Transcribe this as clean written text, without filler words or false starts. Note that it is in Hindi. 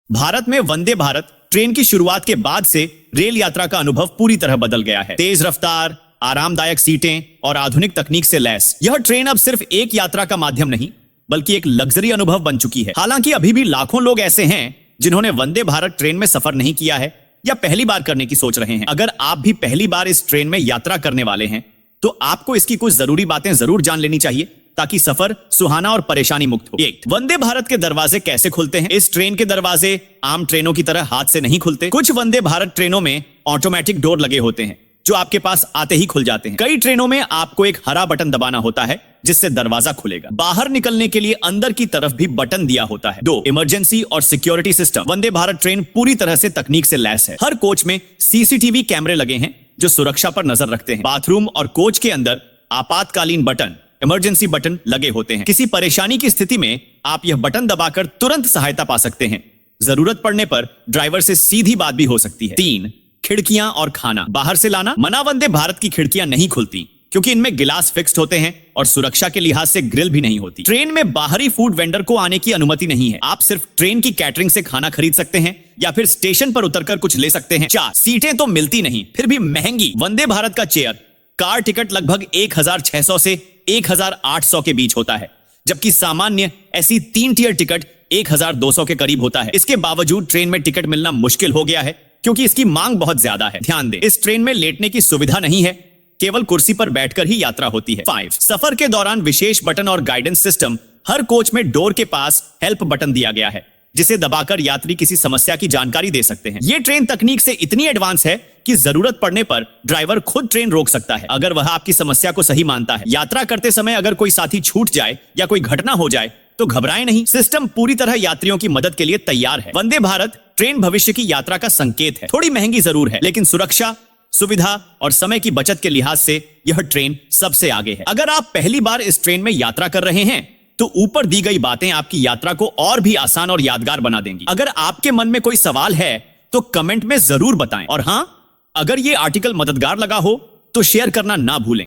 भारत में वंदे भारत ट्रेन की शुरुआत के बाद से रेल यात्रा का अनुभव पूरी तरह बदल गया है। तेज रफ्तार, आरामदायक सीटें और आधुनिक तकनीक से लैस यह ट्रेन अब सिर्फ एक यात्रा का माध्यम नहीं बल्कि एक लग्जरी अनुभव बन चुकी है। हालांकि अभी भी लाखों लोग ऐसे हैं जिन्होंने वंदे भारत ट्रेन में सफर नहीं किया है या पहली बार करने की सोच रहे हैं। अगर आप भी पहली बार इस ट्रेन में यात्रा करने वाले हैं तो आपको इसकी कुछ जरूरी बातें जरूर जान लेनी चाहिए ताकि सफर सुहाना और परेशानी मुक्त हो। एक, वंदे भारत के दरवाजे कैसे खुलते हैं। इस ट्रेन के दरवाजे आम ट्रेनों की तरह हाथ से नहीं खुलते। कुछ वंदे भारत ट्रेनों में ऑटोमेटिक डोर लगे होते हैं जो आपके पास आते ही खुल जाते हैं। कई ट्रेनों में आपको एक हरा बटन दबाना होता है जिससे दरवाजा खुलेगा। बाहर निकलने के लिए अंदर की तरफ भी बटन दिया होता है। 2, इमरजेंसी और security system. Vande Bharat train पूरी तरह से तकनीक से लैस है। हर कोच में सीसीटीवी कैमरे लगे हैं जो सुरक्षा पर नजर रखते हैं। बाथरूम और कोच के अंदर आपातकालीन बटन, इमरजेंसी बटन लगे होते हैं। किसी परेशानी की स्थिति में आप यह बटन दबाकर तुरंत सहायता पा सकते हैं। जरूरत पड़ने पर ड्राइवर से सीधी बात भी हो सकती है। 3, खिड़कियां और खाना बाहर से लाना मना। वंदे भारत की खिड़कियां नहीं खुलती क्योंकि इनमें गिलास फिक्स्ड होते हैं और सुरक्षा के लिहाज से ग्रिल भी नहीं होती। ट्रेन में बाहरी फूड वेंडर को आने की अनुमति नहीं है। आप सिर्फ ट्रेन की कैटरिंग से खाना खरीद सकते हैं या फिर स्टेशन पर उतरकर कुछ ले सकते हैं। 4, सीटें तो मिलती नहीं फिर भी महंगी। वंदे भारत का चेयर कार टिकट लगभग 1600 से 1800 के बीच होता है, जबकि सामान्य ऐसी 3 टियर टिकट 1200 के करीब होता है। इसके बावजूद ट्रेन में टिकट मिलना मुश्किल हो गया है क्योंकि इसकी मांग बहुत ज्यादा है। ध्यान दें, इस ट्रेन में लेटने की सुविधा नहीं है, केवल कुर्सी पर बैठकर ही यात्रा होती है। 5, सफर के दौरान विशेष बटन और गाइडेंस सिस्टम। हर कोच में डोर के पास हेल्प बटन दिया गया है जिसे दबाकर यात्री किसी समस्या की जानकारी दे सकते हैं। यह ट्रेन तकनीक से इतनी एडवांस है कि जरूरत पड़ने पर ड्राइवर खुद ट्रेन रोक सकता है अगर वह आपकी समस्या को सही मानता है। यात्रा करते समय अगर कोई साथी छूट जाए या कोई घटना हो जाए तो घबराएं नहीं, सिस्टम पूरी तरह यात्रियों की मदद के लिए तैयार है। वंदे भारत ट्रेन भविष्य की यात्रा का संकेत है। थोड़ी महंगी जरूर है लेकिन सुरक्षा, सुविधा और समय की बचत के लिहाज से यह ट्रेन सबसे आगे है। अगर आप पहली बार इस ट्रेन में यात्रा कर रहे हैं तो ऊपर दी गई बातें आपकी यात्रा को और भी आसान और यादगार बना देंगी। अगर आपके मन में कोई सवाल है तो कमेंट में जरूर बताएं और हां, अगर यह आर्टिकल मददगार लगा हो तो शेयर करना ना भूलें।